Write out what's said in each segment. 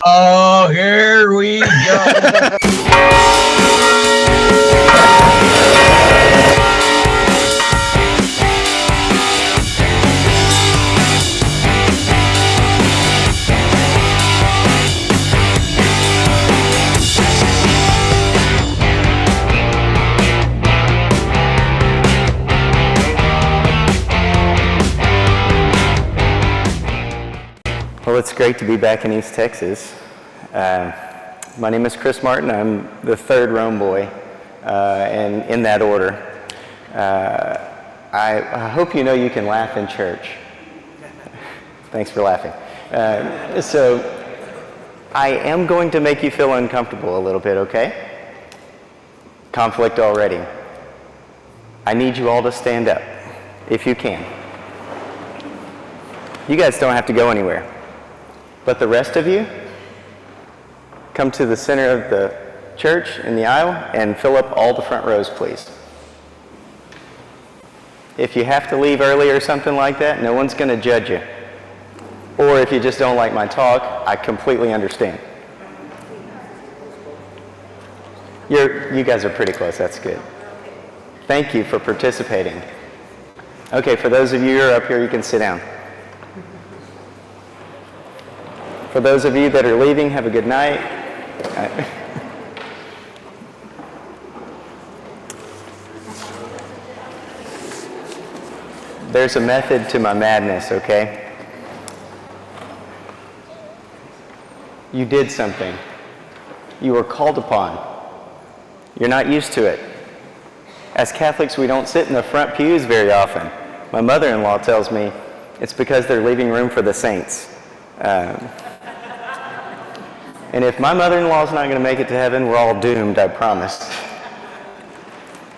Oh, here we go. Well, it's great to be back in East Texas. My name is Chris Martin. I'm the third Rome boy, and in that order. I hope you know you can laugh in church. Thanks for laughing. So I am going to make you feel uncomfortable a little bit, okay? Conflict already. I need you all to stand up, if you can. You guys don't have to go anywhere. But the rest of you, come to the center of the church in the aisle and fill up all the front rows, please. If you have to leave early or something like that, no one's going to judge you. Or if you just don't like my talk, I completely understand. You guys are pretty close, that's good. Thank you for participating. Okay, for those of you who are up here, you can sit down. For those of you that are leaving, have a good night. There's a method to my madness, okay? You did something. You were called upon. You're not used to it. As Catholics, we don't sit in the front pews very often. My mother-in-law tells me it's because they're leaving room for the saints. And if my mother-in-law is not going to make it to heaven, we're all doomed, I promise.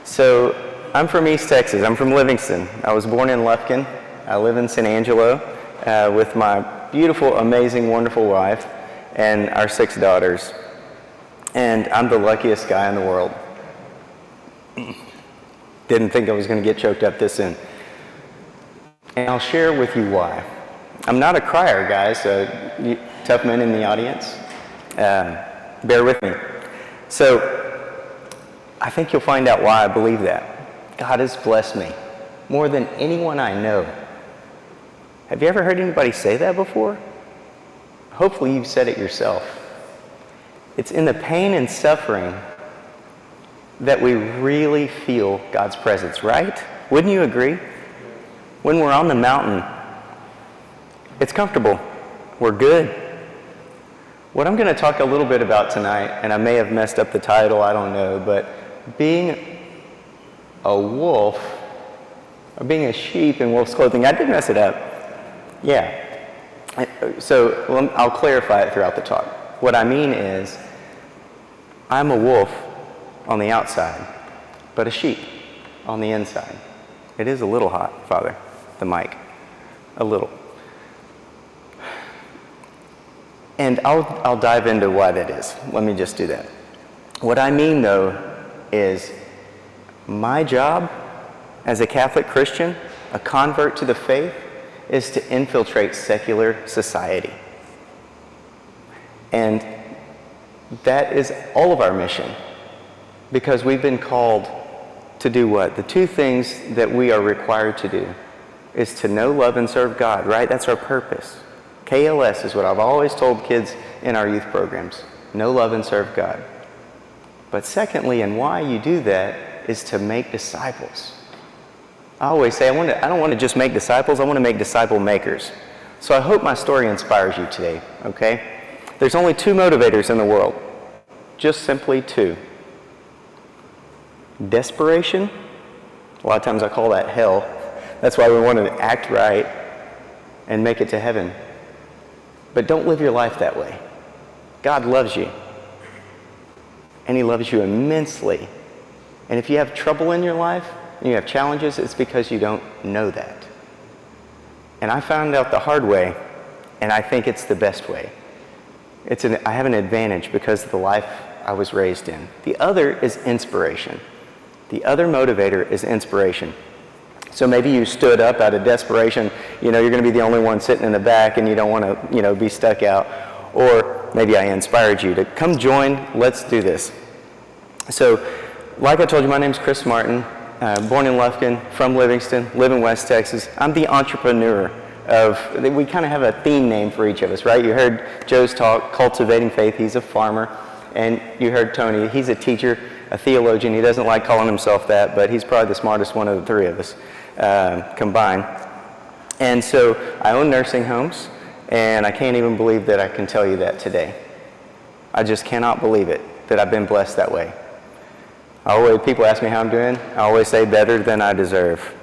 So I'm from East Texas. I'm from Livingston. I was born in Lufkin. I live in San Angelo with my beautiful, amazing, wonderful wife and our 6 daughters. And I'm the luckiest guy in the world. Didn't think I was going to get choked up this soon. And I'll share with you why. I'm not a crier, guys, so you tough men in the audience. Bear with me. So, I think you'll find out why I believe that. God has blessed me more than anyone I know. Have you ever heard anybody say that before? Hopefully you've said it yourself. It's in the pain and suffering that we really feel God's presence, right? Wouldn't you agree? When we're on the mountain, it's comfortable. We're good. What I'm going to talk a little bit about tonight, and I may have messed up the title, I don't know, but being a wolf, or being a sheep in wolf's clothing, I did mess it up. Yeah. So I'll clarify it throughout the talk. What I mean is, I'm a wolf on the outside, but a sheep on the inside. It is a little hot, Father, the mic. A little. And I'll dive into why that is. Let me just do that. What I mean, though, is my job as a Catholic Christian, a convert to the faith, is to infiltrate secular society. And that is all of our mission, because we've been called to do what? The 2 things that we are required to do is to know, love, and serve God, right? That's our purpose. KLS is what I've always told kids in our youth programs. Know, love, and serve God. But secondly, and why you do that, is to make disciples. I always say, I don't want to just make disciples, I want to make disciple makers. So I hope my story inspires you today, okay? There's only 2 motivators in the world. Just simply 2. Desperation. A lot of times I call that hell. That's why we want to act right and make it to heaven. But don't live your life that way. God loves you. And He loves you immensely. And if you have trouble in your life, and you have challenges, it's because you don't know that. And I found out the hard way, and I think it's the best way. I have an advantage because of the life I was raised in. The other is inspiration. The other motivator is inspiration. So maybe you stood up out of desperation, you're going to be the only one sitting in the back and you don't want to, be stuck out. Or maybe I inspired you to come join. Let's do this. So, like I told you, my name's Chris Martin, born in Lufkin, from Livingston, live in West Texas. I'm the entrepreneur we kind of have a theme name for each of us, right? You heard Joe's talk, cultivating faith. He's a farmer. And you heard Tony, he's a teacher, a theologian. He doesn't like calling himself that, but he's probably the smartest one of the three of us combined. And so I own nursing homes, and I can't even believe that I can tell you that today. I just cannot believe it, that I've been blessed that way. People ask me how I'm doing. I always say better than I deserve.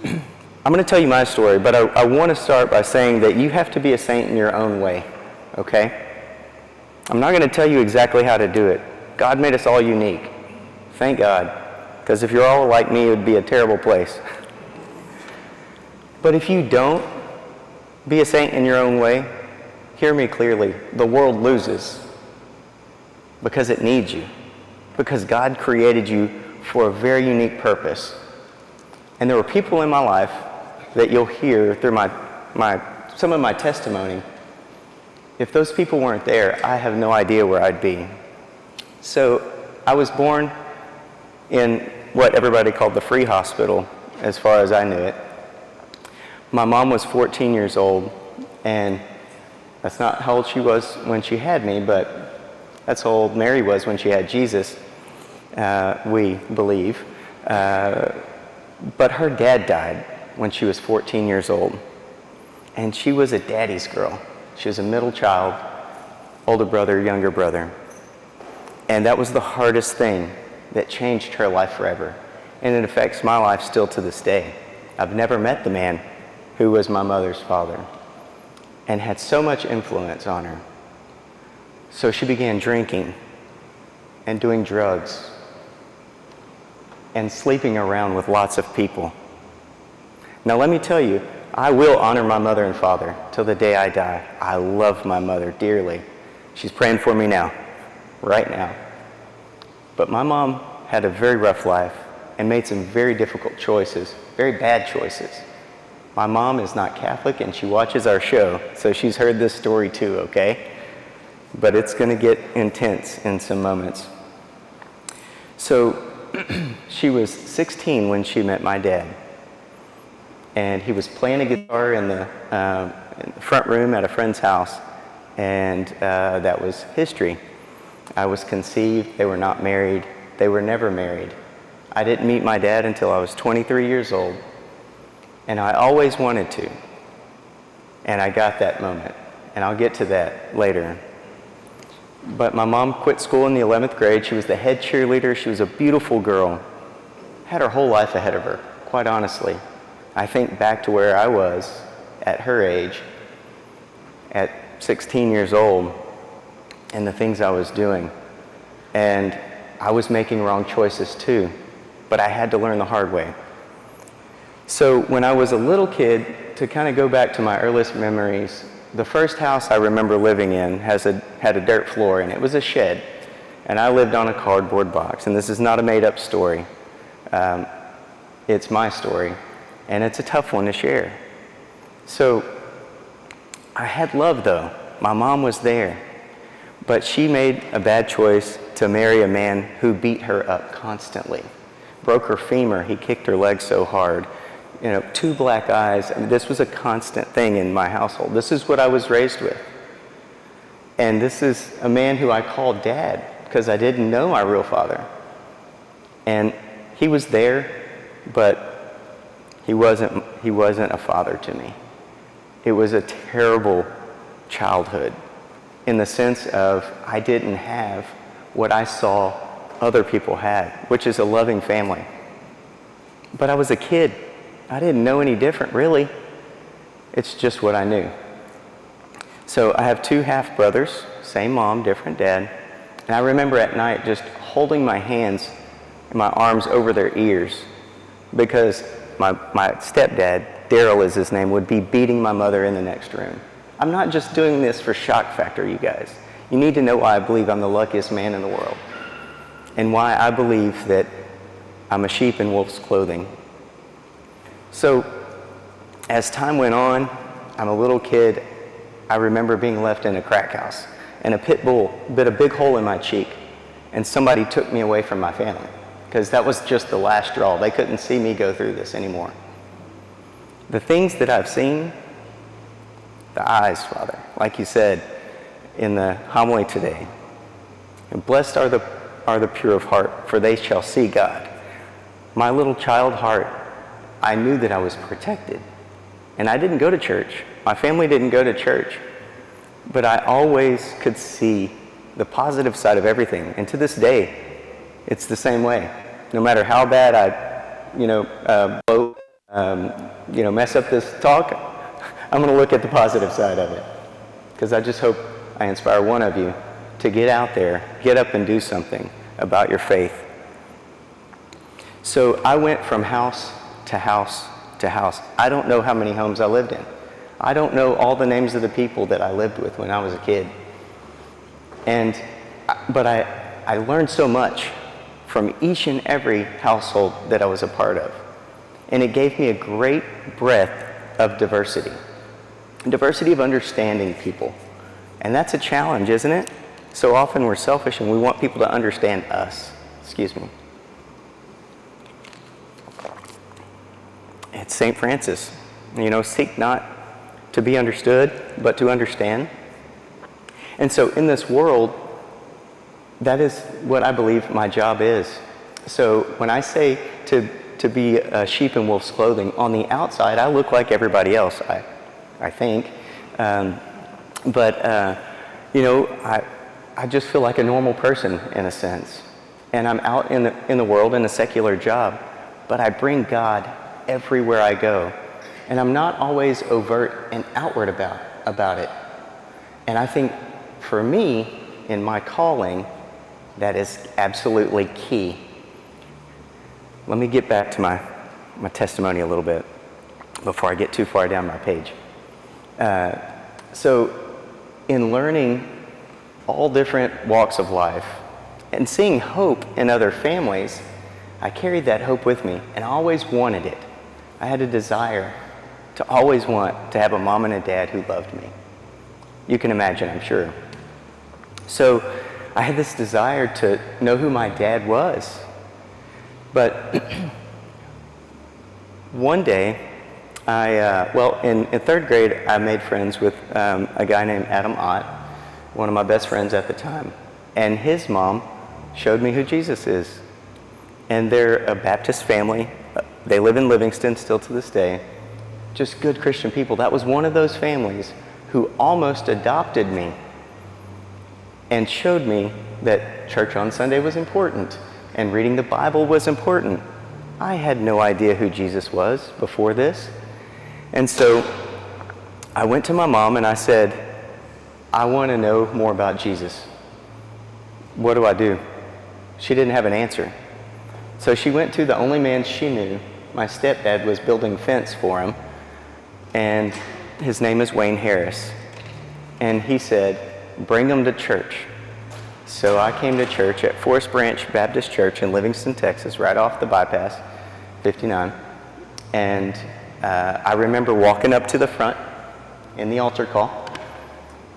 I'm going to tell you my story, but I want to start by saying that you have to be a saint in your own way, okay? I'm not going to tell you exactly how to do it. God made us all unique. Thank God. Because if you're all like me, it would be a terrible place. But if you don't be a saint in your own way, hear me clearly, the world loses because it needs you. Because God created you for a very unique purpose. And there were people in my life that you'll hear through some of my testimony. If those people weren't there, I have no idea where I'd be. So I was born in what everybody called the free hospital, as far as I knew it. My mom was 14 years old, and that's not how old she was when she had me, but that's how old Mary was when she had Jesus, we believe. But her dad died when she was 14 years old, and she was a daddy's girl. She was a middle child, older brother, younger brother. And that was the hardest thing that changed her life forever. And it affects my life still to this day. I've never met the man who was my mother's father and had so much influence on her. So she began drinking and doing drugs and sleeping around with lots of people. Now let me tell you, I will honor my mother and father till the day I die. I love my mother dearly. She's praying for me now, right now. But my mom had a very rough life and made some very difficult choices, very bad choices. My mom is not Catholic and she watches our show, so she's heard this story too, okay? But it's going to get intense in some moments. So she was 16 when she met my dad. And he was playing a guitar in the front room at a friend's house, and that was history. I was conceived. They were not married. They were never married. I didn't meet my dad until I was 23 years old, and I always wanted to. And I got that moment, and I'll get to that later. But my mom quit school in the 11th grade. She was the head cheerleader. She was a beautiful girl. Had her whole life ahead of her, quite honestly. I think back to where I was at her age, at 16 years old, and the things I was doing. And I was making wrong choices too, but I had to learn the hard way. So when I was a little kid, to kind of go back to my earliest memories, the first house I remember living in had a dirt floor, and it was a shed. And I lived on a cardboard box, and this is not a made-up story. It's my story. And it's a tough one to share. So I had love, though. My mom was there. But she made a bad choice to marry a man who beat her up constantly. Broke her femur. He kicked her leg so hard. 2 black eyes. I mean, this was a constant thing in my household. This is what I was raised with. And this is a man who I called Dad because I didn't know my real father. And he was there, but he wasn't a father to me. It was a terrible childhood in the sense of I didn't have what I saw other people had, which is a loving family. But I was a kid. I didn't know any different, really. It's just what I knew. So I have 2 half-brothers, same mom, different dad. And I remember at night just holding my hands and my arms over their ears because my stepdad, Daryl is his name, would be beating my mother in the next room. I'm not just doing this for shock factor, you guys. You need to know why I believe I'm the luckiest man in the world and why I believe that I'm a sheep in wolf's clothing. So as time went on, I'm a little kid. I remember being left in a crack house, and a pit bull bit a big hole in my cheek, and somebody took me away from my family, because that was just the last straw. They couldn't see me go through this anymore. The things that I've seen, the eyes, Father, like you said in the homily today, and blessed are the pure of heart, for they shall see God. My little child heart, I knew that I was protected. And I didn't go to church. My family didn't go to church. But I always could see the positive side of everything. And to this day, it's the same way. No matter how bad I, mess up this talk, I'm going to look at the positive side of it. Because I just hope I inspire one of you to get out there, get up and do something about your faith. So I went from house to house to house. I don't know how many homes I lived in. I don't know all the names of the people that I lived with when I was a kid. But I learned so much from each and every household that I was a part of. And it gave me a great breadth of diversity. Diversity of understanding people. And that's a challenge, isn't it? So often we're selfish and we want people to understand us. Excuse me. It's St. Francis. Seek not to be understood, but to understand. And so in this world, that is what I believe my job is. So when I say to be a sheep in wolf's clothing, on the outside, I look like everybody else, I think. I just feel like a normal person in a sense. And I'm out in the world in a secular job, but I bring God everywhere I go. And I'm not always overt and outward about it. And I think for me, in my calling, that is absolutely key. Let me get back to my testimony a little bit before I get too far down my page. So in learning all different walks of life and seeing hope in other families, I carried that hope with me, and I always wanted it. I had a desire to always want to have a mom and a dad who loved me. You can imagine, I'm sure. So I had this desire to know who my dad was. But one day, in third grade, I made friends with a guy named Adam Ott, one of my best friends at the time. And his mom showed me who Jesus is. And they're a Baptist family. They live in Livingston still to this day. Just good Christian people. That was one of those families who almost adopted me and showed me that church on Sunday was important and reading the Bible was important. I had no idea who Jesus was before this. And so I went to my mom and I said, I want to know more about Jesus. What do I do? She didn't have an answer. So she went to the only man she knew. My stepdad was building fence for him, and his name is Wayne Harris. And he said, bring him to church. So I came to church at Forest Branch Baptist Church in Livingston, Texas, right off the bypass, 59. And I remember walking up to the front in the altar call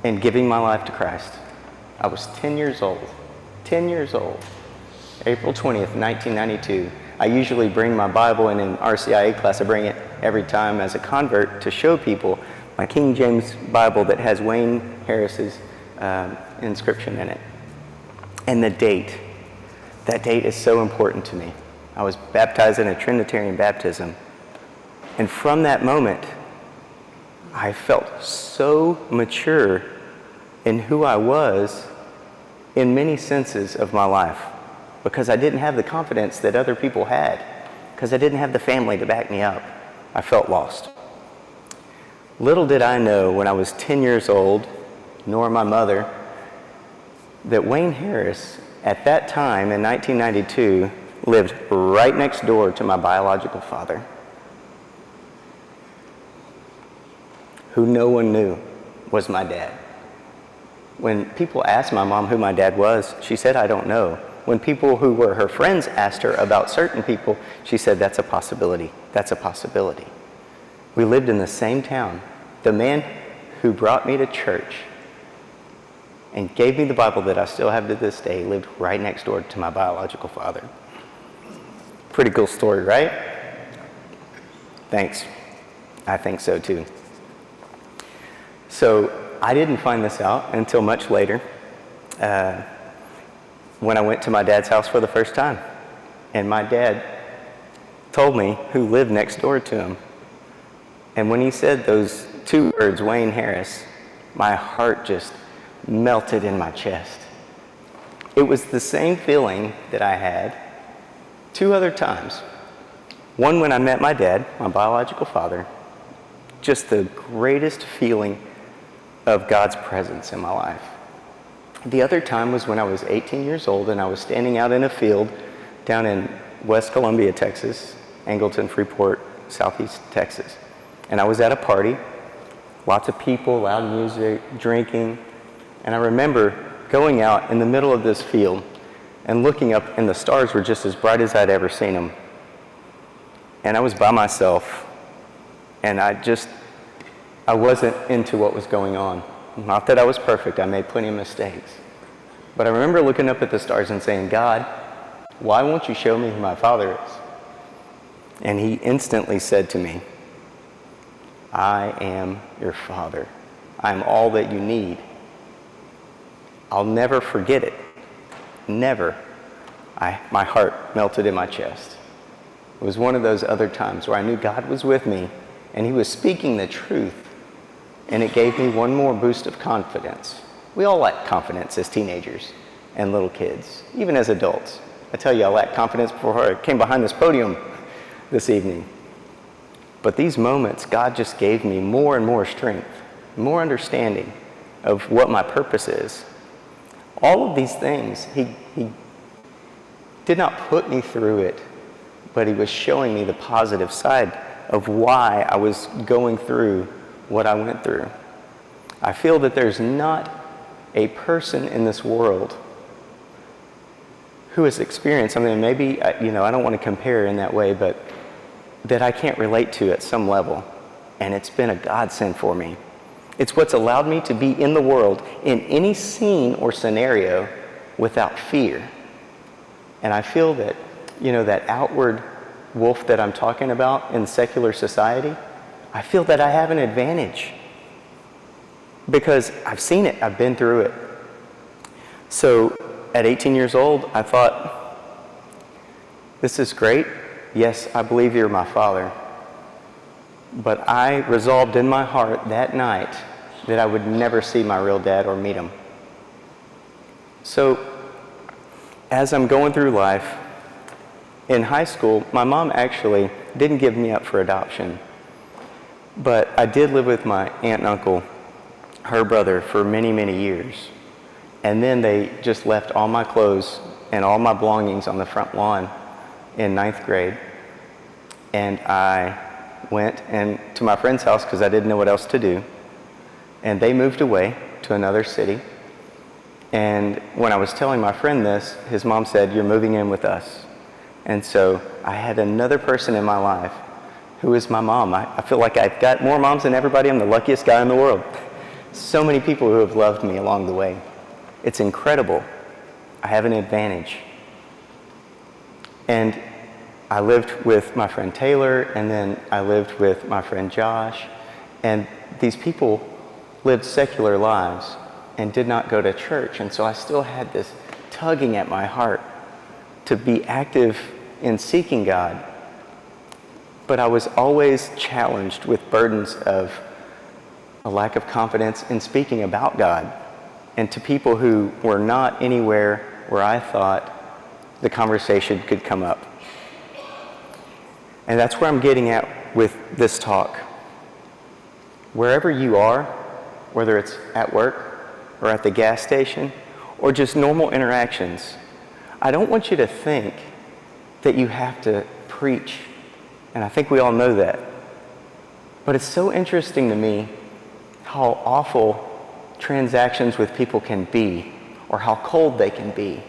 and giving my life to Christ. I was 10 years old. 10 years old. April 20th, 1992. I usually bring my Bible, and in RCIA class I bring it every time as a convert to show people my King James Bible that has Wayne Harris's inscription in it. And the date. That date is so important to me. I was baptized in a Trinitarian baptism. And from that moment, I felt so mature in who I was in many senses of my life, because I didn't have the confidence that other people had, because I didn't have the family to back me up. I felt lost. Little did I know when I was 10 years old, nor my mother, that Wayne Harris, at that time in 1992, lived right next door to my biological father, who no one knew was my dad. When people asked my mom who my dad was, she said, I don't know. When people who were her friends asked her about certain people, she said, that's a possibility. That's a possibility. We lived in the same town. The man who brought me to church and gave me the Bible that I still have to this day, lived right next door to my biological father. Pretty cool story, right? Thanks. I think so too. So I didn't find this out until much later when I went to my dad's house for the first time. And my dad told me who lived next door to him. And when he said those two words, Wayne Harris, my heart just melted in my chest. It was the same feeling that I had two other times. One when I met my dad, my biological father, just the greatest feeling of God's presence in my life. The other time was when I was 18 years old and I was standing out in a field down in West Columbia, Texas, Angleton, Freeport, Southeast Texas. And I was at a party, lots of people, loud music, drinking. And I remember going out in the middle of this field and looking up, and the stars were just as bright as I'd ever seen them. And I was by myself, and I wasn't into what was going on. Not that I was perfect, I made plenty of mistakes. But I remember looking up at the stars and saying, God, why won't you show me who my Father is? And he instantly said to me, I am your Father. I am all that you need. I'll never forget it. Never. My heart melted in my chest. It was one of those other times where I knew God was with me and he was speaking the truth, and it gave me one more boost of confidence. We all lack confidence as teenagers and little kids, even as adults. I tell you, I lacked confidence before I came behind this podium this evening. But these moments, God just gave me more and more strength, more understanding of what my purpose is. All of these things, he did not put me through it, but he was showing me the positive side of why I was going through what I went through. I feel that there's not a person in this world who has experienced something, maybe, I don't want to compare in that way, but that I can't relate to at some level. And it's been a godsend for me. It's what's allowed me to be in the world in any scene or scenario without fear. And I feel that, that outward wolf that I'm talking about in secular society, I feel that I have an advantage because I've seen it, I've been through it. So at 18 years old, I thought, this is great. Yes, I believe you're my Father. But I resolved in my heart that night that I would never see my real dad or meet him. So as I'm going through life, in high school, my mom actually didn't give me up for adoption. But I did live with my aunt and uncle, her brother, for many, many years. And then they just left all my clothes and all my belongings on the front lawn in 9th grade. And I went to my friend's house because I didn't know what else to do. And they moved away to another city. And when I was telling my friend this, his mom said, you're moving in with us. And so I had another person in my life who is my mom. I feel like I've got more moms than everybody. I'm the luckiest guy in the world. So many people who have loved me along the way. It's incredible. I have an advantage. And I lived with my friend Taylor, and then I lived with my friend Josh. And these people lived secular lives and did not go to church. And so I still had this tugging at my heart to be active in seeking God. But I was always challenged with burdens of a lack of confidence in speaking about God, and to people who were not anywhere where I thought the conversation could come up. And that's where I'm getting at with this talk. Wherever you are, whether it's at work or at the gas station or just normal interactions, I don't want you to think that you have to preach. And I think we all know that. But it's so interesting to me how awful transactions with people can be, or how cold they can be,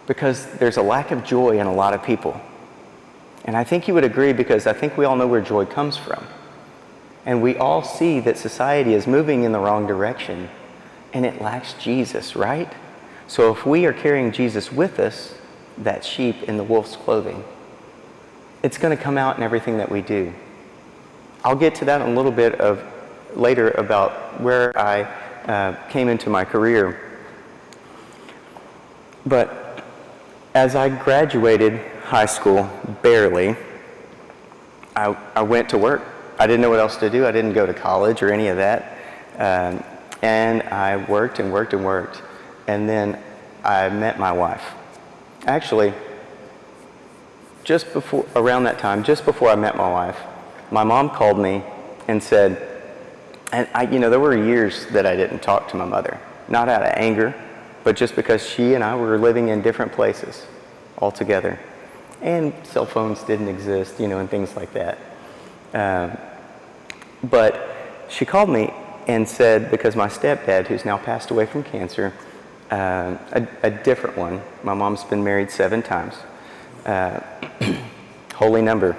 because there's a lack of joy in a lot of people. And I think you would agree, because I think we all know where joy comes from. And we all see that society is moving in the wrong direction, and it lacks Jesus, right? So if we are carrying Jesus with us, that sheep in the wolf's clothing, it's going to come out in everything that we do. I'll get to that in a little bit later about where I came into my career. But as I graduated high school, barely, I went to work. I didn't know what else to do. I didn't go to college or any of that. And I worked and worked and worked. And then I met my wife. Actually, around that time, just before I met my wife, my mom called me and said, and there were years that I didn't talk to my mother, not out of anger, but just because she and I were living in different places altogether. And cell phones didn't exist, and things like that. But she called me and said, because my stepdad, who's now passed away from cancer, a different one, my mom's been married 7 times, holy number.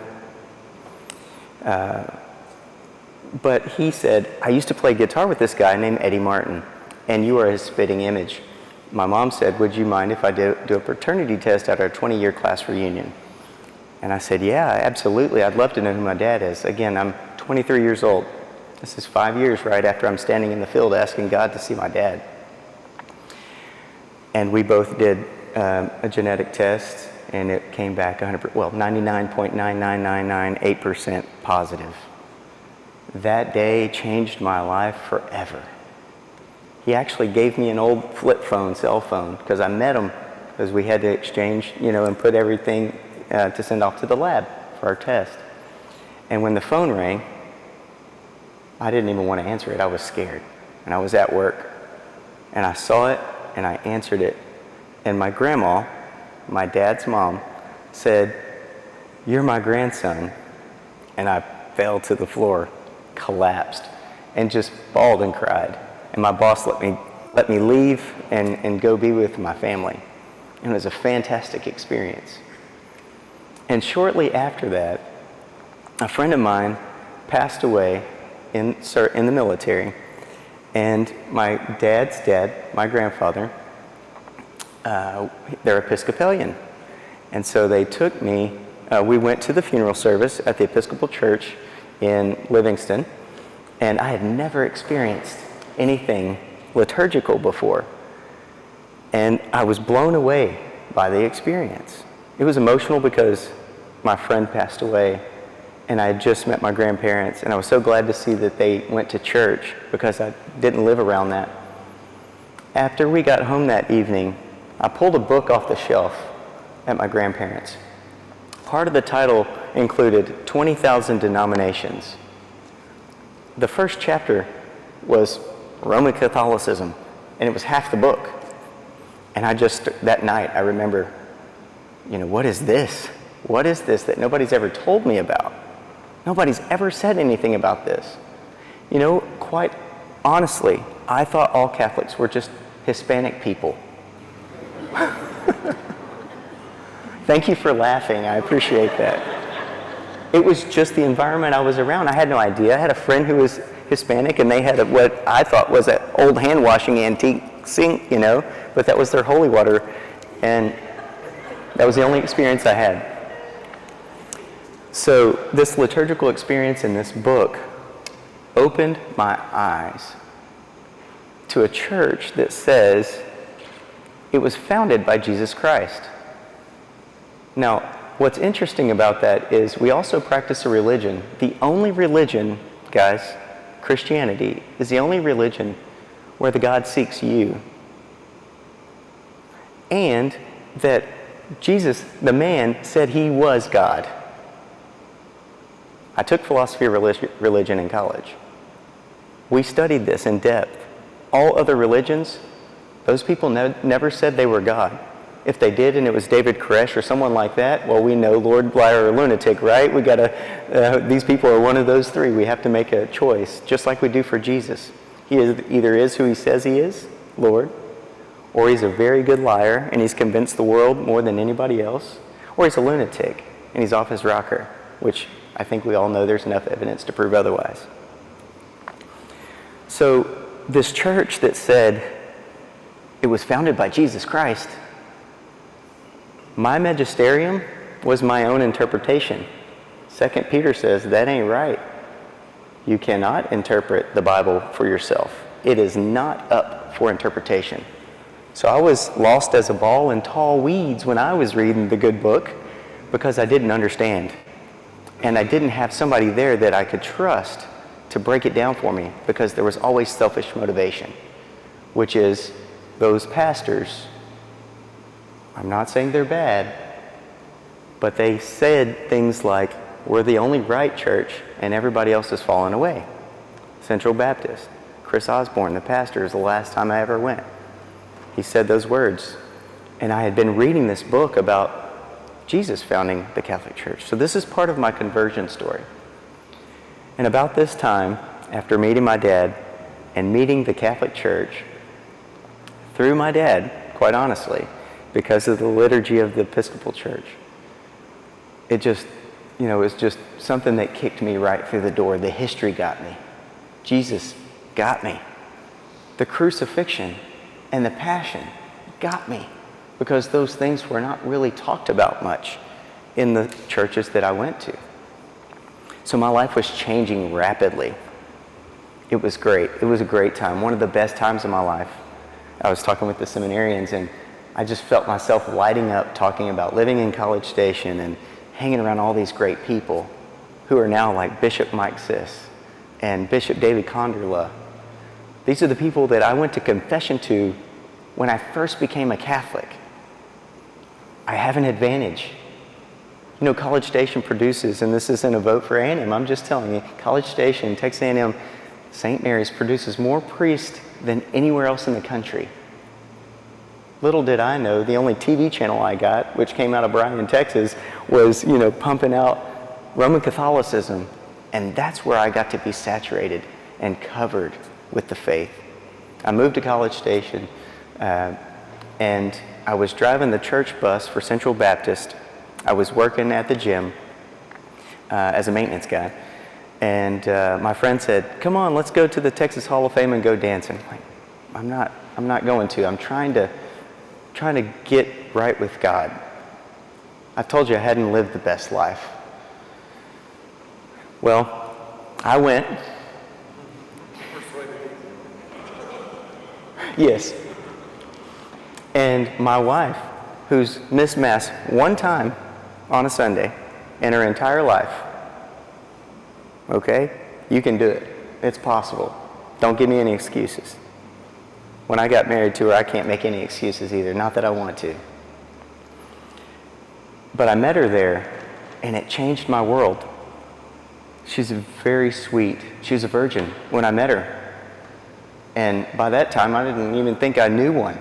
But he said, I used to play guitar with this guy named Eddie Martin, and you are his spitting image. My mom said, would you mind if I do a paternity test at our 20-year class reunion? And I said, yeah, absolutely. I'd love to know who my dad is. Again, I'm 23 years old. This is 5 years right after I'm standing in the field asking God to see my dad. And we both did a genetic test, and it came back 99.99998% positive. That day changed my life forever. He actually gave me an old flip phone, cell phone, because I met him because we had to exchange, and put everything to send off to the lab for our test. And when the phone rang, I didn't even want to answer it. I was scared. And I was at work. And I saw it, and I answered it. And my grandma, my dad's mom, said, "You're my grandson." And I fell to the floor, collapsed, and just bawled and cried. And my boss let me leave and go be with my family. And it was a fantastic experience. And shortly after that, a friend of mine passed away in the military. And my dad's dad, my grandfather, they're Episcopalian. And so they took me, we went to the funeral service at the Episcopal Church in Livingston, and I had never experienced anything liturgical before. And I was blown away by the experience. It was emotional because my friend passed away, and I had just met my grandparents, and I was so glad to see that they went to church because I didn't live around that. After we got home that evening, I pulled a book off the shelf at my grandparents'. Part of the title included 20,000 denominations. The first chapter was Roman Catholicism, and it was half the book. And that night, I remember, what is this? What is this that nobody's ever told me about? Nobody's ever said anything about this. Quite honestly, I thought all Catholics were just Hispanic people. Thank you for laughing. I appreciate that. It was just the environment I was around. I had no idea. I had a friend who was Hispanic, and they had what I thought was an old hand-washing antique sink, but that was their holy water, and that was the only experience I had. So this liturgical experience in this book opened my eyes to a church that says it was founded by Jesus Christ. Now, what's interesting about that is we also practice a religion. The only religion, guys, Christianity, is the only religion where the God seeks you. And that Jesus, the man, said he was God. I took philosophy of religion in college. We studied this in depth. All other religions, those people never said they were God. If they did, and it was David Koresh or someone like that, well, we know Lord, liar, or lunatic, right? These people are one of those three. We have to make a choice, just like we do for Jesus. He either is who he says he is, Lord, or he's a very good liar, and he's convinced the world more than anybody else, or he's a lunatic, and he's off his rocker, which I think we all know there's enough evidence to prove otherwise. So this church that said it was founded by Jesus Christ, my magisterium was my own interpretation. 2 Peter says that ain't right. You cannot interpret the Bible for yourself. It is not up for interpretation. So I was lost as a ball in tall weeds when I was reading the good book because I didn't understand. And I didn't have somebody there that I could trust to break it down for me because there was always selfish motivation, which is those pastors. I'm not saying they're bad, but they said things like, we're the only right church and everybody else has fallen away. Central Baptist. Chris Osborne, the pastor, is the last time I ever went. He said those words. And I had been reading this book about Jesus founding the Catholic Church. So this is part of my conversion story. And about this time, after meeting my dad and meeting the Catholic Church, through my dad, quite honestly, because of the liturgy of the Episcopal Church, it just, it was just something that kicked me right through the door. The history got me. Jesus got me. The crucifixion and the passion got me because those things were not really talked about much in the churches that I went to. So my life was changing rapidly. It was great. It was a great time. One of the best times of my life. I was talking with the seminarians and I just felt myself lighting up talking about living in College Station and hanging around all these great people who are now like Bishop Mike Siss and Bishop David Conderla. These are the people that I went to confession to when I first became a Catholic. I have an advantage. College Station produces, and this isn't a vote for A&M, I'm just telling you, College Station, Texas A&M, St. Mary's produces more priests than anywhere else in the country. Little did I know, the only TV channel I got, which came out of Bryan, Texas, was, pumping out Roman Catholicism. And that's where I got to be saturated and covered with the faith. I moved to College Station, and I was driving the church bus for Central Baptist. I was working at the gym as a maintenance guy. And my friend said, come on, let's go to the Texas Hall of Fame and go dancing. I'm like, I'm not going to. I'm trying to get right with God. I told you I hadn't lived the best life. Well, I went. Yes. And my wife, who's missed Mass one time on a Sunday in her entire life, okay? You can do it. It's possible. Don't give me any excuses. When I got married to her, I can't make any excuses either. Not that I want to. But I met her there, and it changed my world. She's very sweet. She was a virgin when I met her. And by that time, I didn't even think I knew one.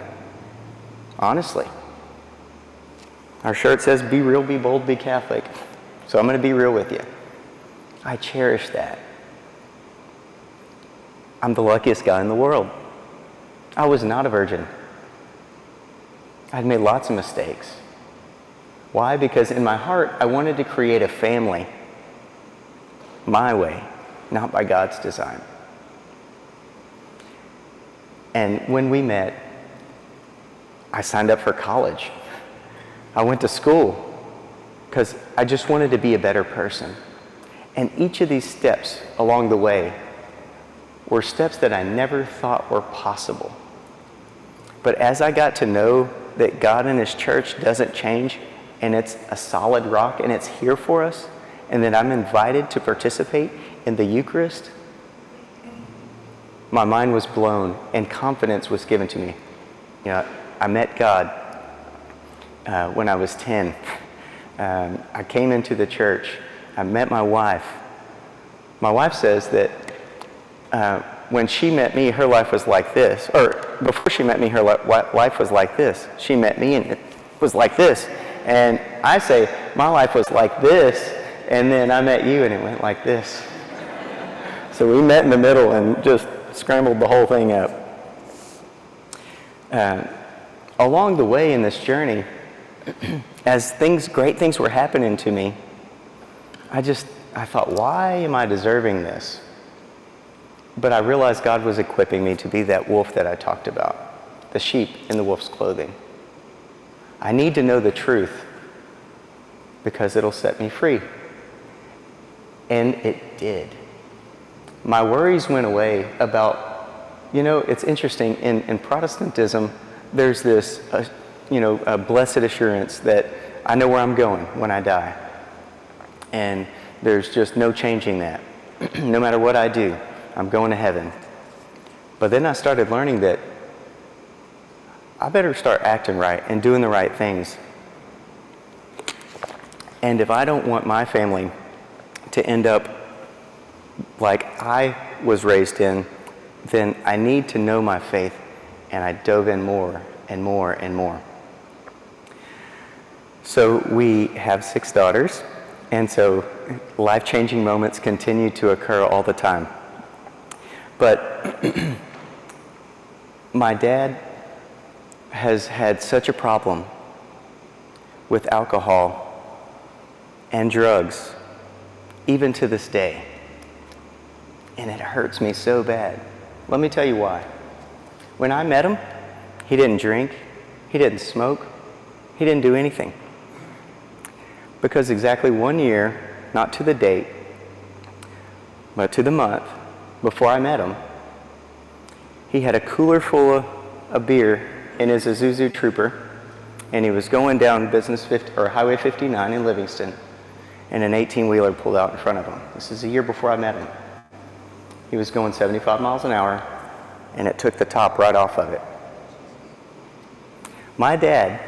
Honestly. Our shirt says, be real, be bold, be Catholic. So I'm going to be real with you. I cherish that. I'm the luckiest guy in the world. I was not a virgin. I'd made lots of mistakes. Why? Because in my heart, I wanted to create a family my way, not by God's design. And when we met, I signed up for college. I went to school because I just wanted to be a better person. And each of these steps along the way were steps that I never thought were possible. But as I got to know that God and His church doesn't change, and it's a solid rock, and it's here for us, and that I'm invited to participate in the Eucharist, my mind was blown, and confidence was given to me. I met God when I was 10. I came into the church. I met my wife. My wife says that when she met me, her life was like this. Or before she met me, her life was like this. She met me and it was like this. And I say, my life was like this, and then I met you and it went like this. So we met in the middle and just scrambled the whole thing up. Along the way in this journey, as great things were happening to me, I thought, why am I deserving this? But I realized God was equipping me to be that wolf that I talked about, the sheep in the wolf's clothing. I need to know the truth because it'll set me free. And it did. My worries went away about, it's interesting, in Protestantism, there's this, a blessed assurance that I know where I'm going when I die. And there's just no changing that. No matter what I do, I'm going to heaven. But then I started learning that I better start acting right and doing the right things. And if I don't want my family to end up like I was raised in, then I need to know my faith. And I dove in more and more and more. So we have 6 daughters, and so life-changing moments continue to occur all the time. But my dad has had such a problem with alcohol and drugs, even to this day. And it hurts me so bad. Let me tell you why. When I met him, he didn't drink, he didn't smoke, he didn't do anything. Because exactly 1 year, not to the date, but to the month, before I met him, he had a cooler full of beer in his Isuzu Trooper, and he was going down Highway 59 in Livingston, and an 18-wheeler pulled out in front of him. This is a year before I met him. He was going 75 miles an hour, and it took the top right off of it. My dad,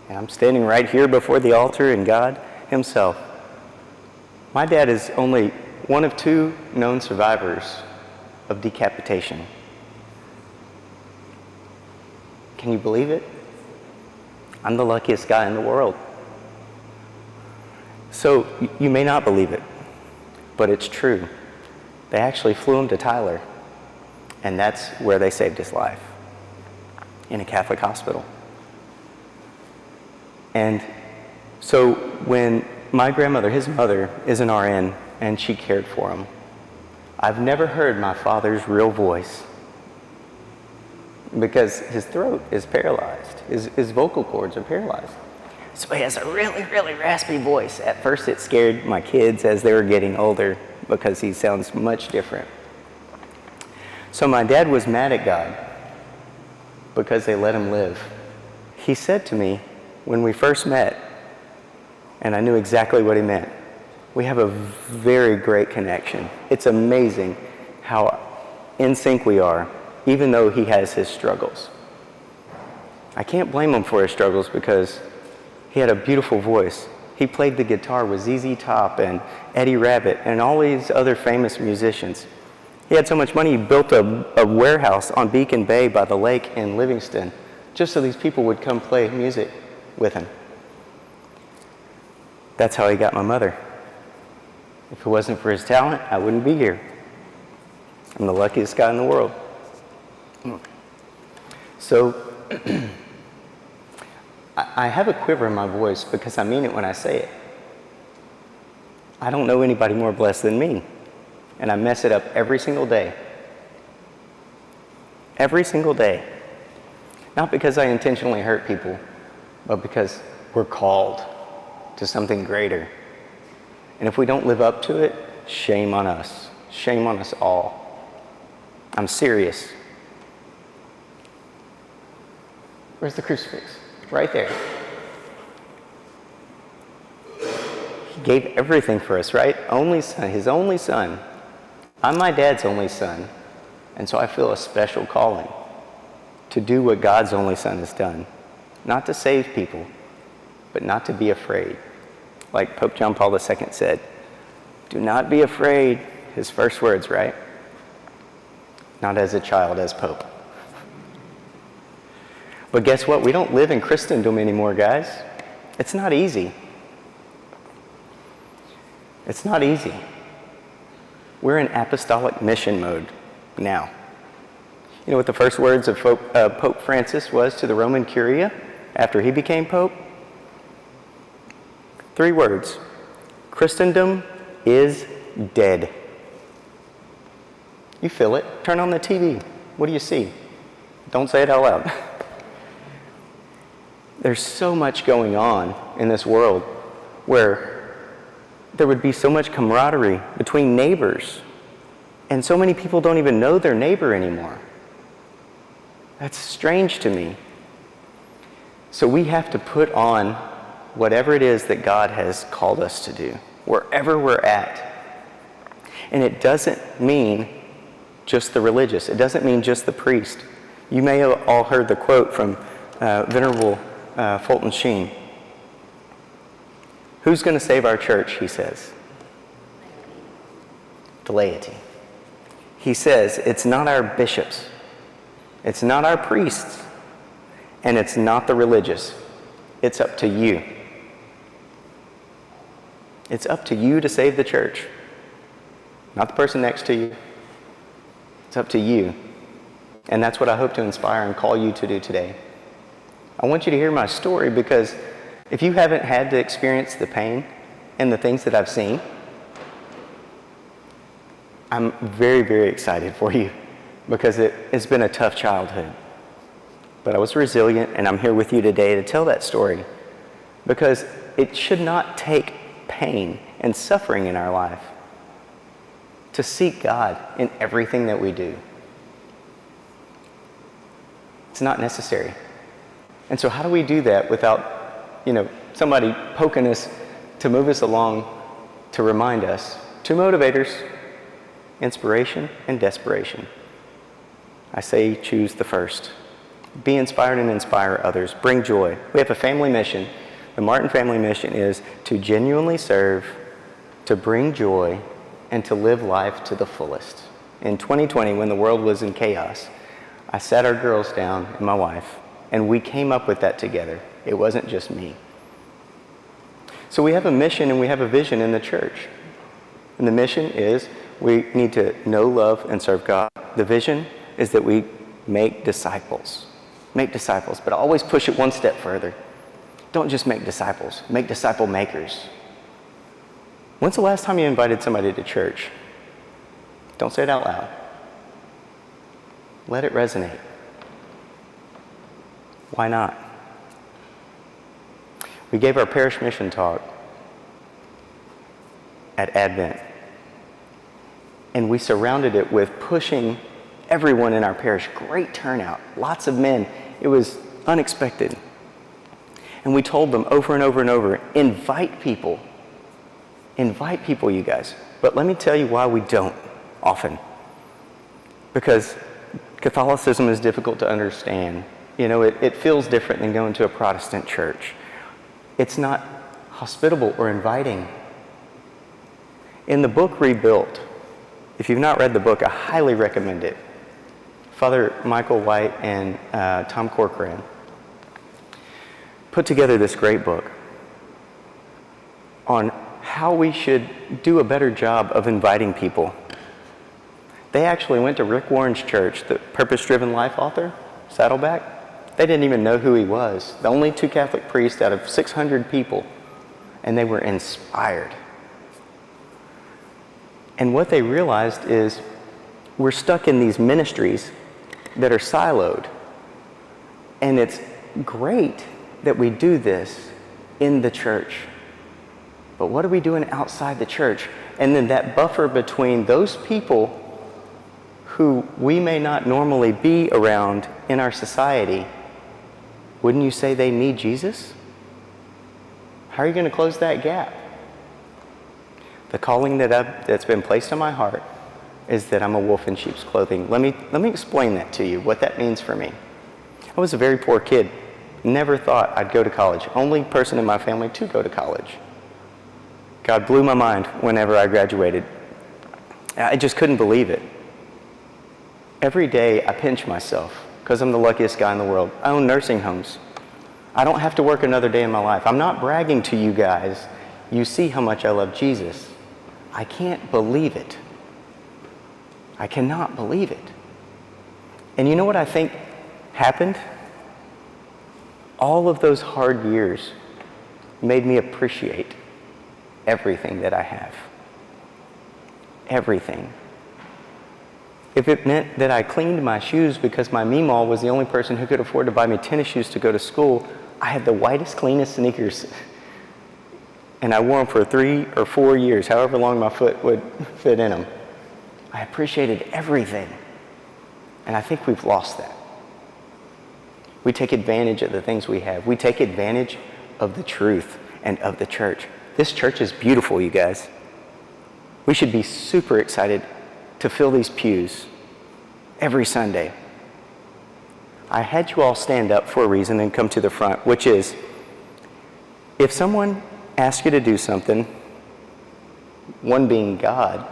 and I'm standing right here before the altar and God himself, my dad is only one of 2 known survivors of decapitation. Can you believe it? I'm the luckiest guy in the world. So you may not believe it, but it's true. They actually flew him to Tyler, and that's where they saved his life, in a Catholic hospital. And so when my grandmother, his mother, is an RN, and she cared for him, I've never heard my father's real voice because his throat is paralyzed. His vocal cords are paralyzed. So he has a really, really raspy voice. At first it scared my kids as they were getting older because he sounds much different. So my dad was mad at God because they let him live. He said to me when we first met, and I knew exactly what he meant, we have a very great connection. It's amazing how in sync we are, even though he has his struggles. I can't blame him for his struggles because he had a beautiful voice. He played the guitar with ZZ Top and Eddie Rabbitt and all these other famous musicians. He had so much money, he built a warehouse on Beacon Bay by the lake in Livingston, just so these people would come play music with him. That's how he got my mother. If it wasn't for his talent, I wouldn't be here. I'm the luckiest guy in the world. So, I have a quiver in my voice because I mean it when I say it. I don't know anybody more blessed than me, and I mess it up every single day. Every single day. Not because I intentionally hurt people, but because we're called to something greater. And if we don't live up to it, shame on us. Shame on us all. I'm serious. Where's the crucifix? Right there. He gave everything for us, right? Only son, his only son. I'm my dad's only son, and so I feel a special calling to do what God's only son has done. Not to save people, but not to be afraid. Like Pope John Paul II said, do not be afraid. His first words, right? Not as a child, as Pope. But guess what? We don't live in Christendom anymore, guys. It's not easy. It's not easy. We're in apostolic mission mode now. You know what the first words of Pope Francis was to the Roman Curia after he became Pope? 3 words. Christendom is dead. You feel it. Turn on the TV. What do you see? Don't say it out loud. There's so much going on in this world where there would be so much camaraderie between neighbors, and so many people don't even know their neighbor anymore. That's strange to me. So we have to put on whatever it is that God has called us to do, wherever we're at. And it doesn't mean just the religious. It doesn't mean just the priest. You may have all heard the quote from Venerable Fulton Sheen. Who's going to save our church, he says? The laity. He says, it's not our bishops, it's not our priests, and it's not the religious. It's up to you. It's up to you to save the church. Not the person next to you. It's up to you. And that's what I hope to inspire and call you to do today. I want you to hear my story, because if you haven't had to experience the pain and the things that I've seen, I'm very, very excited for you, because it's been a tough childhood. But I was resilient, and I'm here with you today to tell that story, because it should not take pain and suffering in our life to seek God in everything that we do. It's not necessary. And so how do we do that without, somebody poking us to move us along, to remind us? Two motivators: inspiration and desperation. I say choose the first. Be inspired and inspire others. Bring joy. We have a family mission. The Martin family mission is to genuinely serve, to bring joy, and to live life to the fullest. In 2020, when the world was in chaos, I sat our girls down and my wife, and we came up with that together. It wasn't just me. So we have a mission and we have a vision in the church. And the mission is we need to know, love, and serve God. The vision is that we make disciples. Make disciples, but always push it one step further. Don't just make disciples, make disciple makers. When's the last time you invited somebody to church? Don't say it out loud. Let it resonate. Why not? We gave our parish mission talk at Advent, and we surrounded it with pushing everyone in our parish. Great turnout, lots of men. It was unexpected. And we told them over and over and over, invite people, you guys. But let me tell you why we don't often. Because Catholicism is difficult to understand. It feels different than going to a Protestant church. It's not hospitable or inviting. In the book Rebuilt, if you've not read the book, I highly recommend it. Father Michael White and Tom Corcoran put together this great book on how we should do a better job of inviting people. They actually went to Rick Warren's church, the Purpose-Driven Life author, Saddleback. They didn't even know who he was. The only two Catholic priests out of 600 people, and they were inspired. And what they realized is we're stuck in these ministries that are siloed. And it's great that we do this in the church. But what are we doing outside the church? And then that buffer between those people who we may not normally be around in our society, wouldn't you say they need Jesus? How are you going to close that gap? The calling that's been placed on my heart is that I'm a wolf in sheep's clothing. Let me explain that to you, what that means for me. I was a very poor kid. Never thought I'd go to college. Only person in my family to go to college. God blew my mind whenever I graduated. I just couldn't believe it. Every day I pinch myself because I'm the luckiest guy in the world. I own nursing homes. I don't have to work another day in my life. I'm not bragging to you guys. You see how much I love Jesus. I can't believe it. I cannot believe it. And you know what I think happened? All of those hard years made me appreciate everything that I have. Everything. if it meant that I cleaned my shoes because my meemaw was the only person who could afford to buy me tennis shoes to go to school, I had the whitest, cleanest sneakers. And I wore them for 3 or 4 years, however long my foot would fit in them. I appreciated everything. And I think we've lost that. We take advantage of the things we have. We take advantage of the truth and of the church. This church is beautiful, you guys. We should be super excited to fill these pews every Sunday. I had you all stand up for a reason and come to the front, which is, if someone asks you to do something, one being God,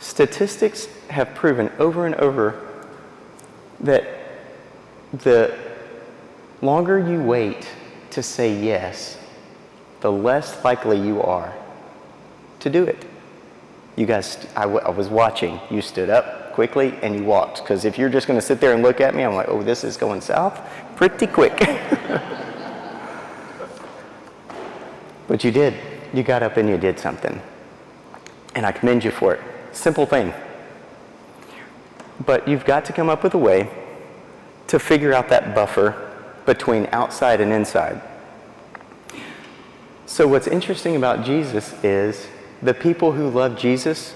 statistics have proven over and over that the longer you wait to say yes, the less likely you are to do it. You guys, I was watching. You stood up quickly and you walked. Because if you're just going to sit there and look at me, I'm like, oh, this is going south pretty quick. But you did. You got up and you did something. And I commend you for it. Simple thing. But you've got to come up with a way to figure out that buffer between outside and inside. So what's interesting about Jesus is the people who loved Jesus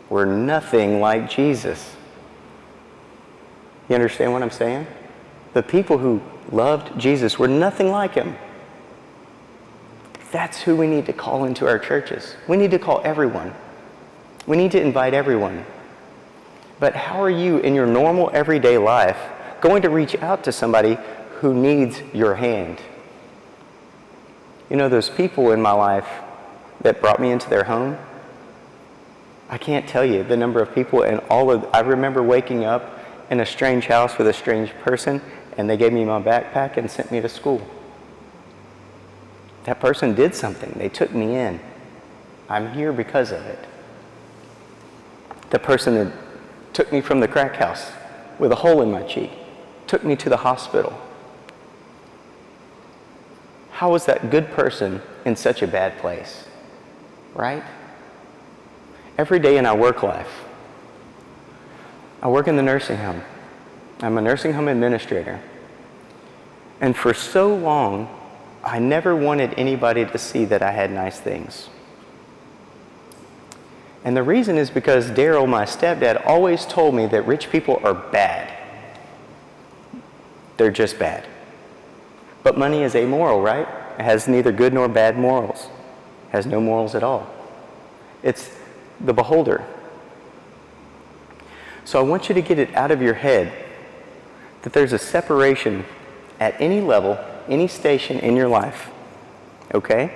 were nothing like Jesus. You understand what I'm saying? The people who loved Jesus were nothing like him. That's who we need to call into our churches. We need to call everyone. We need to invite everyone. But how are you in your normal everyday life going to reach out to somebody who needs your hand? You know, those people in my life that brought me into their home, I can't tell you the number of people, and I remember waking up in a strange house with a strange person, and they gave me my backpack and sent me to school. That person did something. They took me in. I'm here because of it. The person that took me from the crack house with a hole in my cheek, took me to the hospital. How was that good person in such a bad place? Right? Every day in our work life, I work in the nursing home. I'm a nursing home administrator. And for so long, I never wanted anybody to see that I had nice things. And the reason is because Daryl, my stepdad, always told me that rich people are bad. They're just bad. But money is amoral, right? It has neither good nor bad morals. It has no morals at all. It's the beholder. So I want you to get it out of your head that there's a separation at any level, any station in your life, okay?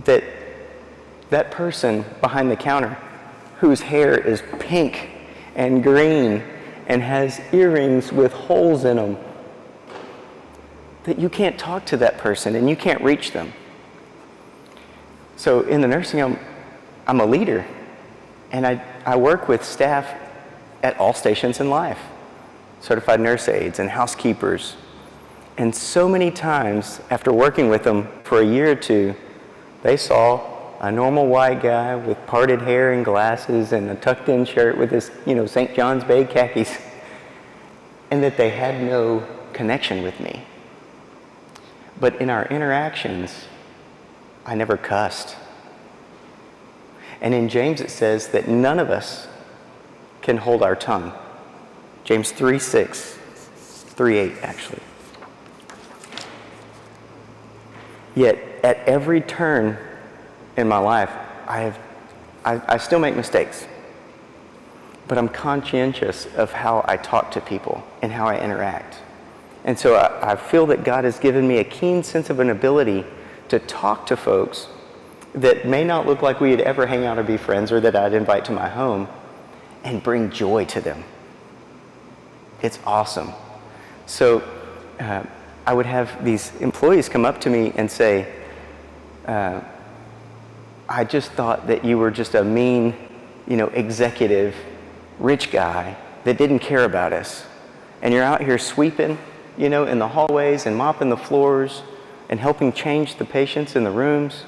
That person behind the counter whose hair is pink and green and has earrings with holes in them, that you can't talk to that person and you can't reach them. So in the nursing home, I'm a leader, and I work with staff at all stations in life, certified nurse aides and housekeepers. And so many times after working with them for a year or two, they saw a normal white guy with parted hair and glasses and a tucked in shirt with his, St. John's Bay khakis, and that they had no connection with me. But in our interactions, I never cussed. And in James it says that none of us can hold our tongue. James 3:6, 3:8 actually. Yet at every turn in my life, I still make mistakes. But I'm conscientious of how I talk to people and how I interact. And so I feel that God has given me a keen sense of an ability to talk to folks that may not look like we'd ever hang out or be friends, or that I'd invite to my home, and bring joy to them. It's awesome. So I would have these employees come up to me and say, I just thought that you were just a mean, executive, rich guy that didn't care about us. And you're out here sweeping, in the hallways and mopping the floors and helping change the patients in the rooms.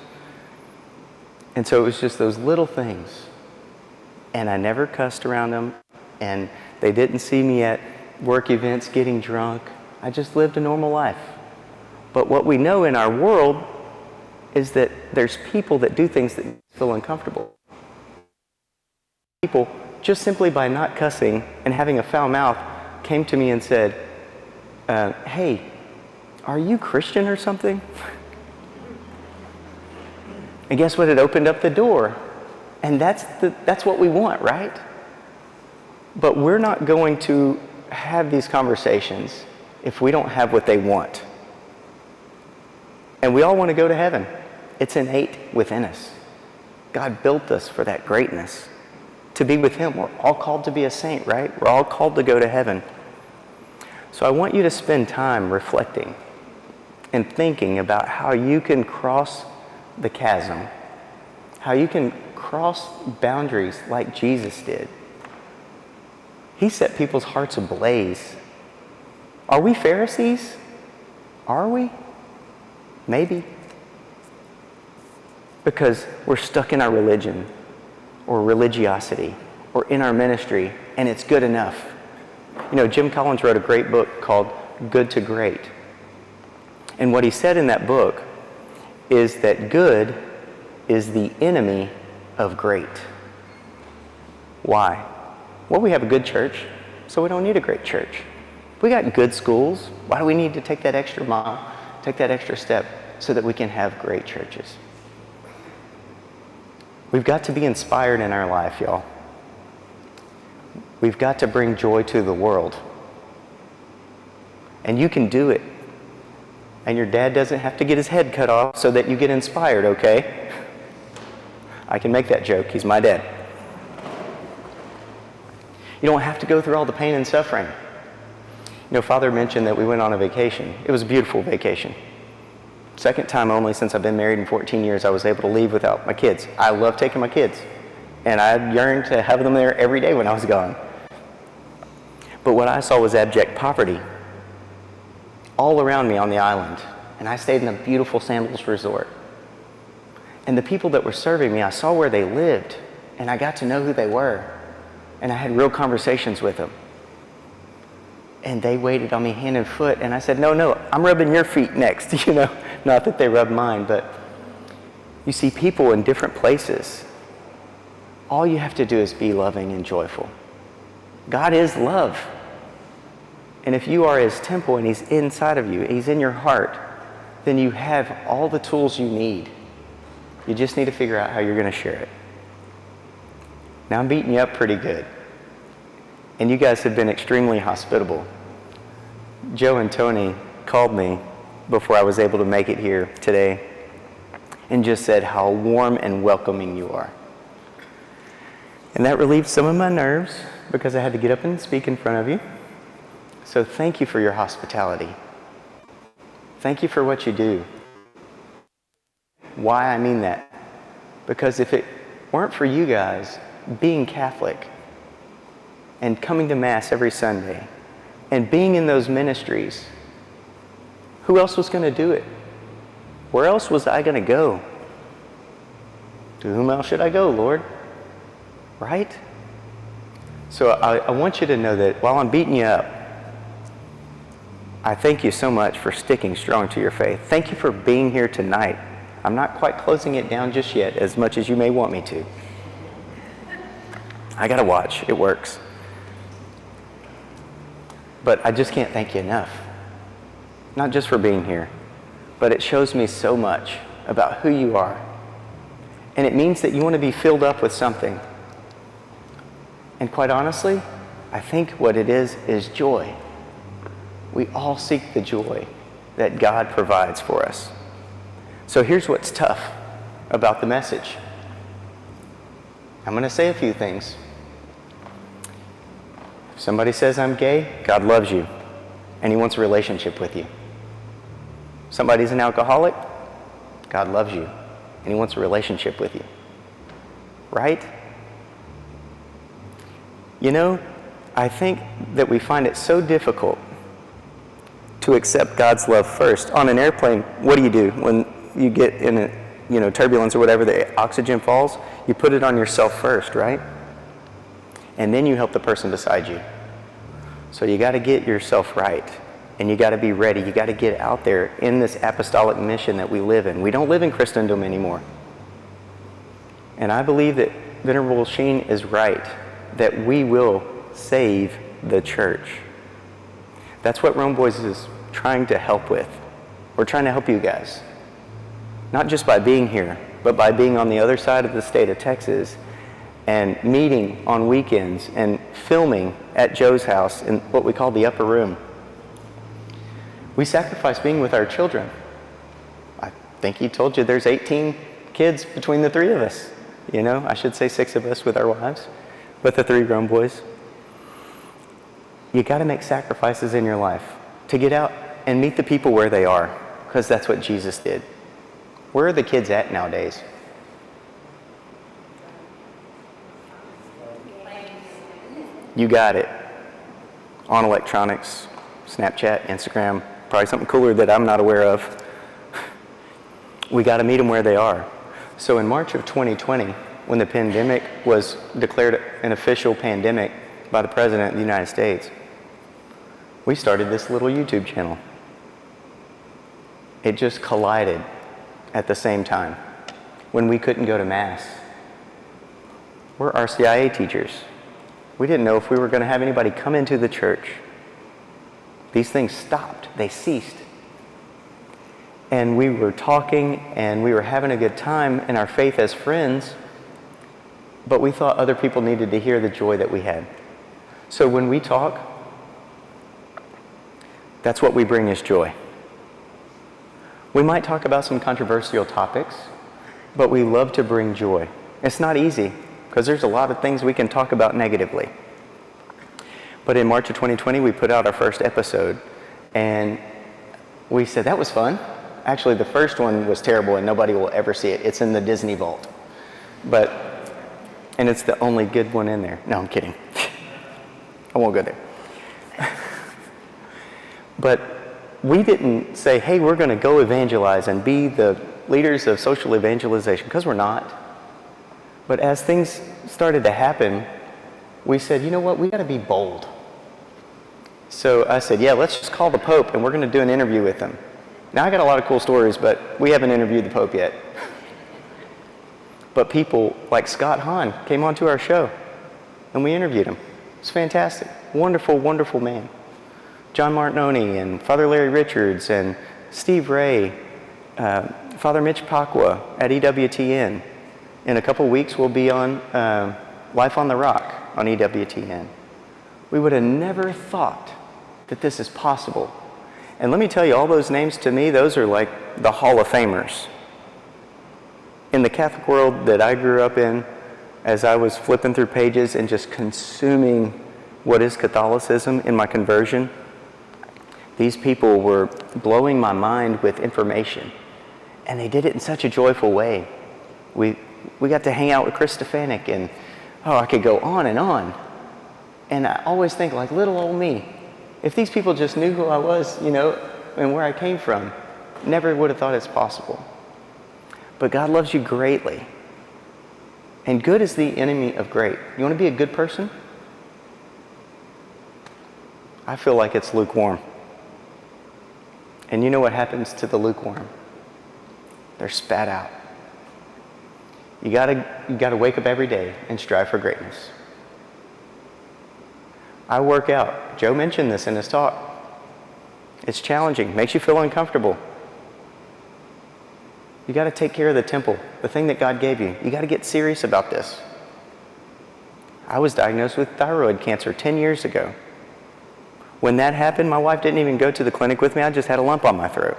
And so it was just those little things. and I never cussed around them, and they didn't see me at work events getting drunk. I just lived a normal life. But what we know in our world is that there's people that do things that feel uncomfortable. People, just simply by not cussing and having a foul mouth, came to me and said, hey, are you Christian or something? And guess what? It opened up the door. And that's what we want, right? But we're not going to have these conversations if we don't have what they want. And we all want to go to heaven. It's innate within us. God built us for that greatness, to be with Him. We're all called to be a saint, right? We're all called to go to heaven. So I want you to spend time reflecting and thinking about how you can cross the chasm, how you can cross boundaries like Jesus did. He set people's hearts ablaze. Are we Pharisees? Are we? Maybe. Because we're stuck in our religion or religiosity or in our ministry, and it's good enough. You know, Jim Collins wrote a great book called Good to Great. And what he said in that book is that good is the enemy of great. Why? Well, we have a good church, so we don't need a great church. We got good schools. Why do we need to take that extra mile, take that extra step so that we can have great churches? We've got to be inspired in our life, y'all. We've got to bring joy to the world. And you can do it. And your dad doesn't have to get his head cut off so that you get inspired, okay? I can make that joke. He's my dad. You don't have to go through all the pain and suffering. You know, Father mentioned that we went on a vacation. It was a beautiful vacation. Second time only since I've been married in 14 years I was able to leave without my kids. I love taking my kids. And I yearned to have them there every day when I was gone. But what I saw was abject poverty all around me on the island. And I stayed in a beautiful Sandals resort. And the people that were serving me, I saw where they lived. And I got to know who they were. And I had real conversations with them. And they waited on me hand and foot. And I said, no, I'm rubbing your feet next. You know, not that they rubbed mine, but you see people in different places. All you have to do is be loving and joyful. God is love. And if you are His temple and He's inside of you, He's in your heart, then you have all the tools you need. You just need to figure out how you're going to share it. Now I'm beating you up pretty good. And you guys have been extremely hospitable. Joe and Tony called me before I was able to make it here today and just said how warm and welcoming you are. And that relieved some of my nerves because I had to get up and speak in front of you. So thank you for your hospitality. Thank you for what you do. Why I mean that? Because if it weren't for you guys being Catholic and coming to Mass every Sunday and being in those ministries, who else was going to do it? Where else was I going to go? To whom else should I go, Lord? Right? So I want you to know that while I'm beating you up, I thank you so much for sticking strong to your faith. Thank you for being here tonight. I'm not quite closing it down just yet, as much as you may want me to. I gotta watch. It works. But I just can't thank you enough. Not just for being here, but it shows me so much about who you are. And it means that you want to be filled up with something. And quite honestly, I think what it is joy. We all seek the joy that God provides for us. So here's what's tough about the message. I'm going to say a few things. If somebody says I'm gay, God loves you, and He wants a relationship with you. Somebody's an alcoholic, God loves you, and He wants a relationship with you. Right? You know, I think that we find it so difficult to accept God's love first. On an airplane, what do? When you get in a turbulence or whatever, the oxygen falls, you put it on yourself first, right? and then you help the person beside you. So you got to get yourself right, and you got to be ready. You got to get out there in this apostolic mission that we live in. We don't live in Christendom anymore. And I believe that Venerable Sheen is right, that we will save the church. That's what Rome Boys is trying to help with. We're trying to help you guys. Not just by being here, but by being on the other side of the state of Texas and meeting on weekends and filming at Joe's house in what we call the upper room. We sacrifice being with our children. I think he told you there's 18 kids between the three of us. You know, I should say 6 of us with our wives, but the 3 grown boys. You got to make sacrifices in your life to get out and meet the people where they are, because that's what Jesus did. Where are the kids at nowadays? You got it. On electronics, Snapchat, Instagram, probably something cooler that I'm not aware of. We got to meet them where they are. So in March of 2020, when the pandemic was declared an official pandemic by the President of the United States, we started this little YouTube channel. It just collided at the same time when we couldn't go to Mass. We're RCIA teachers. We didn't know if we were going to have anybody come into the church. These things stopped. They ceased. And we were talking and we were having a good time in our faith as friends, but we thought other people needed to hear the joy that we had. So when we talk, that's what we bring is joy. We might talk about some controversial topics, but we love to bring joy. It's not easy, because there's a lot of things we can talk about negatively. But in March of 2020, we put out our first episode, and we said, that was fun. Actually, the first one was terrible, and nobody will ever see it. It's in the Disney vault. And it's the only good one in there. No, I'm kidding. I won't go there. But we didn't say, hey, we're going to go evangelize and be the leaders of social evangelization, because we're not. But as things started to happen, we said, you know what, we got to be bold. So I said, yeah, let's just call the Pope and we're going to do an interview with him. Now, I got a lot of cool stories, but we haven't interviewed the Pope yet. But people like Scott Hahn came onto our show and we interviewed him. It's fantastic. Wonderful, wonderful man. John Martinoni and Father Larry Richards and Steve Ray, Father Mitch Pacwa at EWTN. In a couple weeks, we'll be on Life on the Rock on EWTN. We would have never thought that this is possible. And let me tell you, all those names to me, those are like the Hall of Famers. In the Catholic world that I grew up in, as I was flipping through pages and just consuming what is Catholicism in my conversion, these people were blowing my mind with information. And they did it in such a joyful way. We got to hang out with Chris Stefanik, and I could go on and on. And I always think, like, little old me, if these people just knew who I was, and where I came from, never would have thought it's possible. But God loves you greatly. And good is the enemy of great. You want to be a good person? I feel like it's lukewarm. And you know what happens to the lukewarm? They're spat out. You gotta wake up every day and strive for greatness. I work out. Joe mentioned this in his talk. It's challenging, makes you feel uncomfortable. You got to take care of the temple, the thing that God gave you. You got to get serious about this. I was diagnosed with thyroid cancer 10 years ago. When that happened, my wife didn't even go to the clinic with me. I just had a lump on my throat.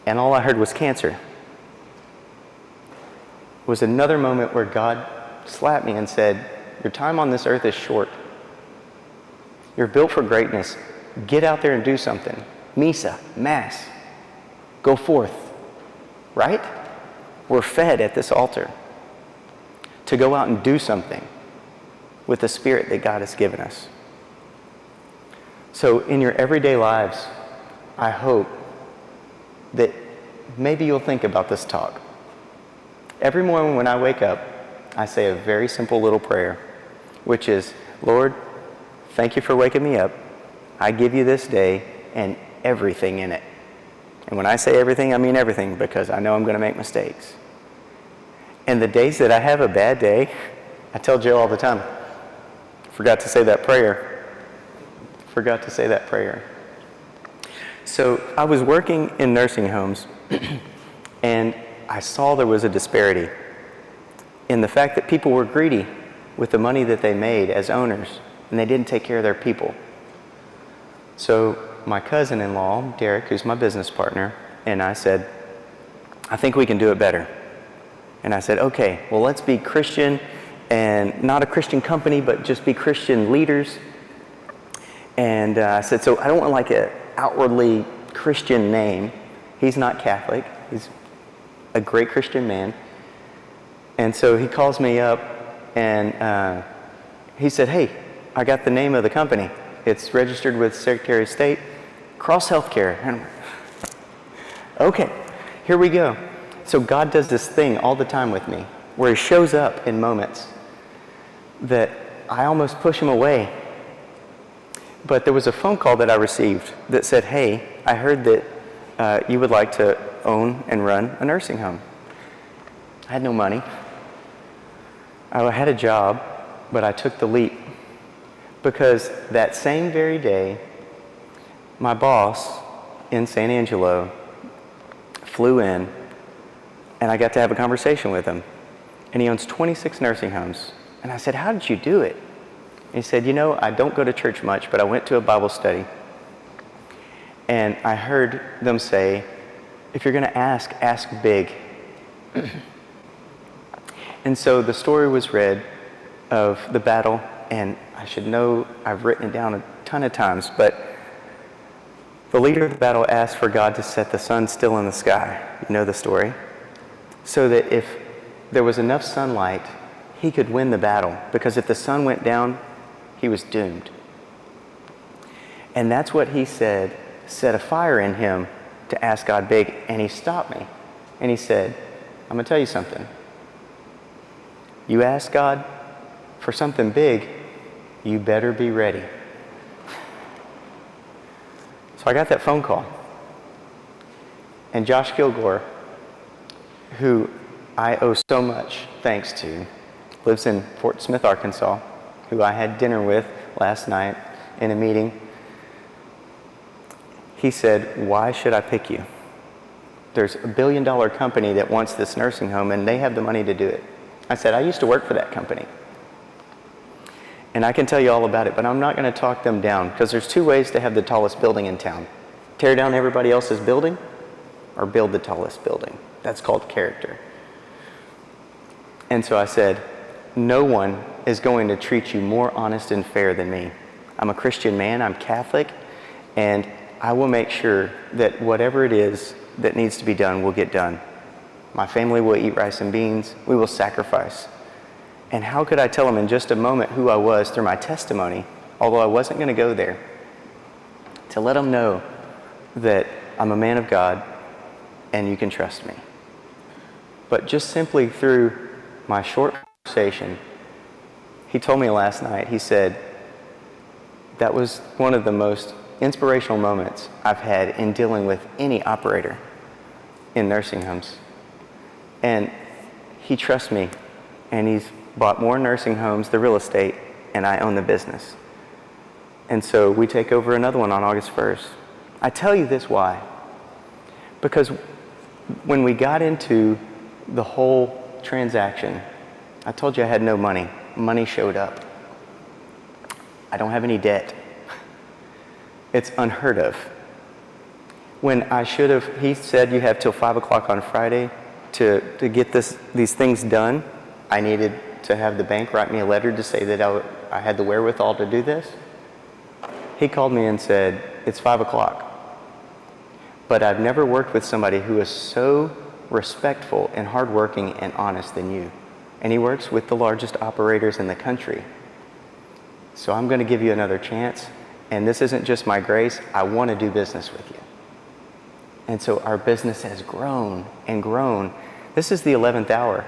And all I heard was cancer. It was another moment where God slapped me and said, your time on this earth is short. You're built for greatness. Get out there and do something. Misa, Mass. Go forth. Right? We're fed at this altar to go out and do something with the Spirit that God has given us. So in your everyday lives, I hope that maybe you'll think about this talk. Every morning when I wake up, I say a very simple little prayer, which is, Lord, thank you for waking me up. I give you this day and everything in it. And when I say everything, I mean everything, because I know I'm going to make mistakes. And the days that I have a bad day, I tell Jill all the time, forgot to say that prayer. Forgot to say that prayer. So I was working in nursing homes, and I saw there was a disparity in the fact that people were greedy with the money that they made as owners, and they didn't take care of their people. So my cousin-in-law, Derek, who's my business partner, and I said, I think we can do it better. And I said, okay, well, let's be Christian, and not a Christian company, but just be Christian leaders. And I said, so I don't want like an outwardly Christian name. He's not Catholic. He's a great Christian man. And so he calls me up, and he said, hey, I got the name of the company. It's registered with Secretary of State, Cross Healthcare. And okay, here we go. So God does this thing all the time with me, where he shows up in moments that I almost push him away. But there was a phone call that I received that said, hey, I heard that you would like to own and run a nursing home. I had no money. I had a job, but I took the leap. Because that same very day, my boss in San Angelo flew in, and I got to have a conversation with him. And he owns 26 nursing homes. And I said, how did you do it? And he said, you know, I don't go to church much, but I went to a Bible study. And I heard them say, if you're going to ask big. And so the story was read of the battle, and I should know, I've written it down a ton of times, but the leader of the battle asked for God to set the sun still in the sky. You know the story. So that if there was enough sunlight, he could win the battle. Because if the sun went down, he was doomed. And that's what he said, set a fire in him to ask God big. And he stopped me. And he said, I'm going to tell you something. You ask God for something big, you better be ready. So I got that phone call. And Josh Kilgore, who I owe so much thanks to, lives in Fort Smith, Arkansas, who I had dinner with last night in a meeting. He said, why should I pick you? There's $1 billion company that wants this nursing home, and they have the money to do it. I said, I used to work for that company. And I can tell you all about it, but I'm not going to talk them down, because there's two ways to have the tallest building in town. Tear down everybody else's building, or build the tallest building. That's called character. And so I said, no one is going to treat you more honest and fair than me. I'm a Christian man, I'm Catholic, and I will make sure that whatever it is that needs to be done will get done. My family will eat rice and beans. We will sacrifice. And how could I tell them in just a moment who I was through my testimony, although I wasn't going to go there, to let them know that I'm a man of God and you can trust me. But just simply through my short conversation, he told me last night, he said, that was one of the most inspirational moments I've had in dealing with any operator in nursing homes. And he trusts me, and he's bought more nursing homes, the real estate, and I own the business. And so we take over another one on August 1st. I tell you this why. Because when we got into the whole transaction, I told you I had no money. Money showed up. I don't have any debt. It's unheard of. When I should have, he said you have till 5 o'clock on Friday to get these things done. I needed to have the bank write me a letter to say that I had the wherewithal to do this. He called me and said, it's 5 o'clock. But I've never worked with somebody who is so respectful and hardworking and honest than you. And he works with the largest operators in the country. So I'm going to give you another chance. And this isn't just my grace. I want to do business with you. And so our business has grown and grown. This is the 11th hour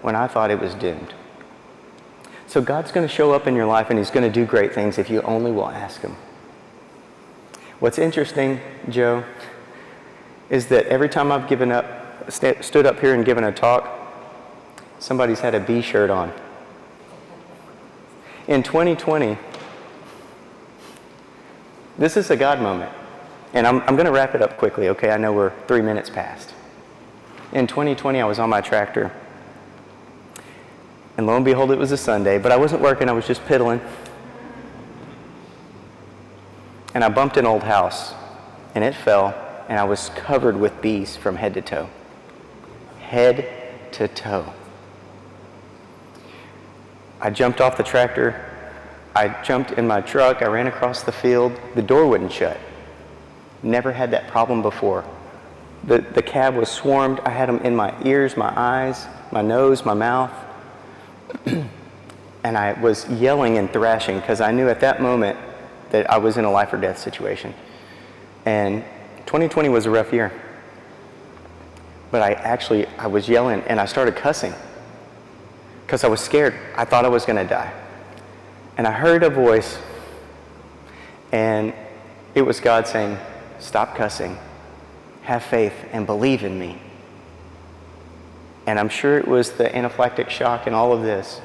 when I thought it was doomed. So God's going to show up in your life, and he's going to do great things if you only will ask him. What's interesting, Joe, is that every time I've stood up here and given a talk, somebody's had a B shirt on. In 2020, this is a God moment. And I'm going to wrap it up quickly, okay? I know we're 3 minutes past. In 2020, I was on my tractor. And lo and behold, it was a Sunday, but I wasn't working, I was just piddling. And I bumped an old house, and it fell, and I was covered with bees from head to toe. Head to toe. I jumped off the tractor. I jumped in my truck. I ran across the field. The door wouldn't shut. Never had that problem before. The cab was swarmed. I had them in my ears, my eyes, my nose, my mouth. And I was yelling and thrashing because I knew at that moment that I was in a life or death situation. And 2020 was a rough year. But I was yelling and I started cussing because I was scared. I thought I was going to die. And I heard a voice, and it was God saying, stop cussing, have faith, and believe in me. And I'm sure it was the anaphylactic shock and all of this,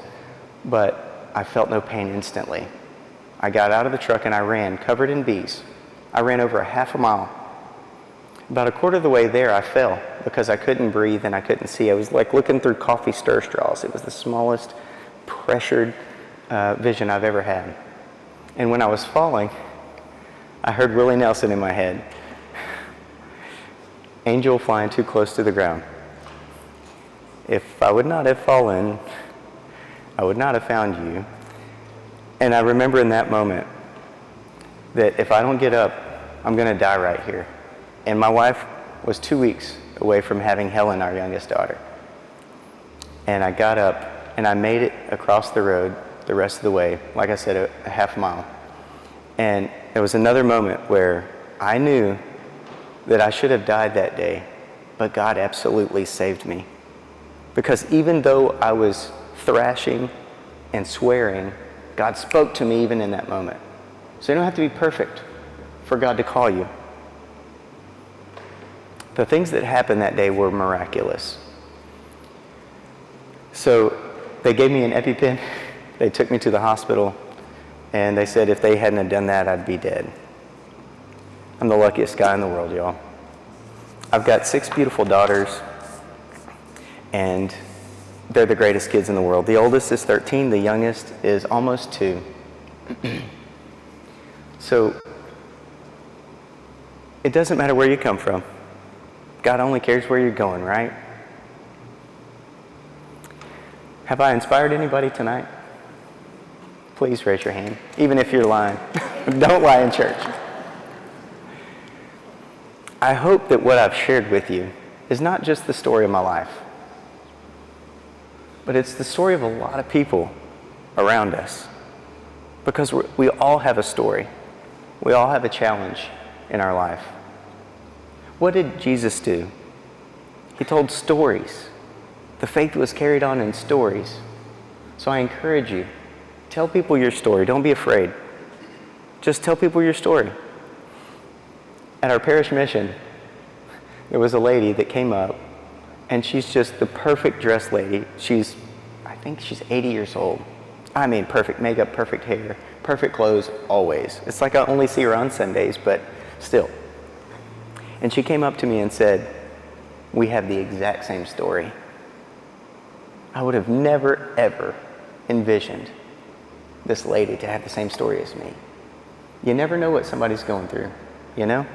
but I felt no pain instantly. I got out of the truck and I ran, covered in bees. I ran over a half a mile. About a quarter of the way there, I fell because I couldn't breathe and I couldn't see. I was like looking through coffee stir straws. It was the smallest pressured vision I've ever had. And when I was falling, I heard Willie Nelson in my head. Angel flying too close to the ground. If I would not have fallen, I would not have found you. And I remember in that moment that if I don't get up, I'm going to die right here. And my wife was 2 weeks away from having Helen, our youngest daughter. And I got up and I made it across the road the rest of the way, like I said, a half mile. And there was another moment where I knew that I should have died that day, but God absolutely saved me. Because even though I was thrashing and swearing, God spoke to me even in that moment. So you don't have to be perfect for God to call you. The things that happened that day were miraculous. So they gave me an EpiPen. They took me to the hospital, and they said if they hadn't have done that, I'd be dead. I'm the luckiest guy in the world, y'all. I've got 6 beautiful daughters, and they're the greatest kids in the world. The oldest is 13, the youngest is almost 2. So it doesn't matter where you come from. God only cares where you're going, right? Have I inspired anybody tonight? Please raise your hand, even if you're lying. Don't lie in church. I hope that what I've shared with you is not just the story of my life, but it's the story of a lot of people around us. Because we all have a story. We all have a challenge in our life. What did Jesus do? He told stories. The faith was carried on in stories. So I encourage you, tell people your story. Don't be afraid. Just tell people your story. At our parish mission, there was a lady that came up, and she's just the perfect dressed lady. I think she's 80 years old. I mean, perfect makeup, perfect hair, perfect clothes, always. It's like I only see her on Sundays, but still. And she came up to me and said, we have the exact same story. I would have never, ever envisioned this lady to have the same story as me. You never know what somebody's going through, you know?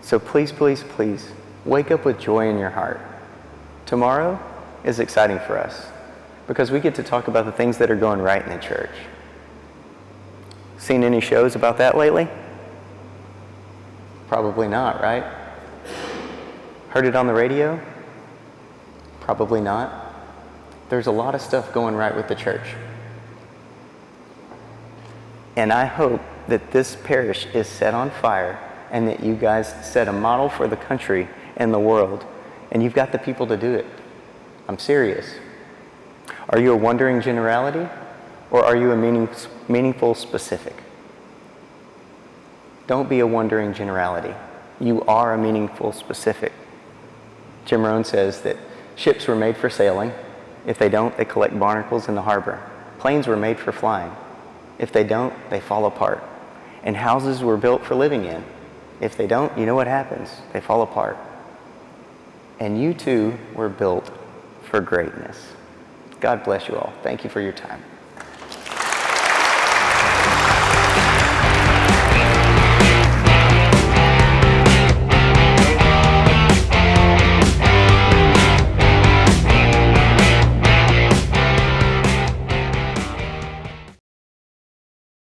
So please, please, please, wake up with joy in your heart. Tomorrow is exciting for us because we get to talk about the things that are going right in the church. Seen any shows about that lately? Probably not, right? Heard it on the radio? Probably not. There's a lot of stuff going right with the church. And I hope that this parish is set on fire and that you guys set a model for the country and the world. And you've got the people to do it. I'm serious. Are you a wondering generality, or are you a meaningful specific? Don't be a wondering generality. You are a meaningful specific. Jim Rohn says that ships were made for sailing. If they don't, they collect barnacles in the harbor. Planes were made for flying. If they don't, they fall apart. And houses were built for living in. If they don't, you know what happens? They fall apart. And you too were built for greatness. God bless you all. Thank you for your time.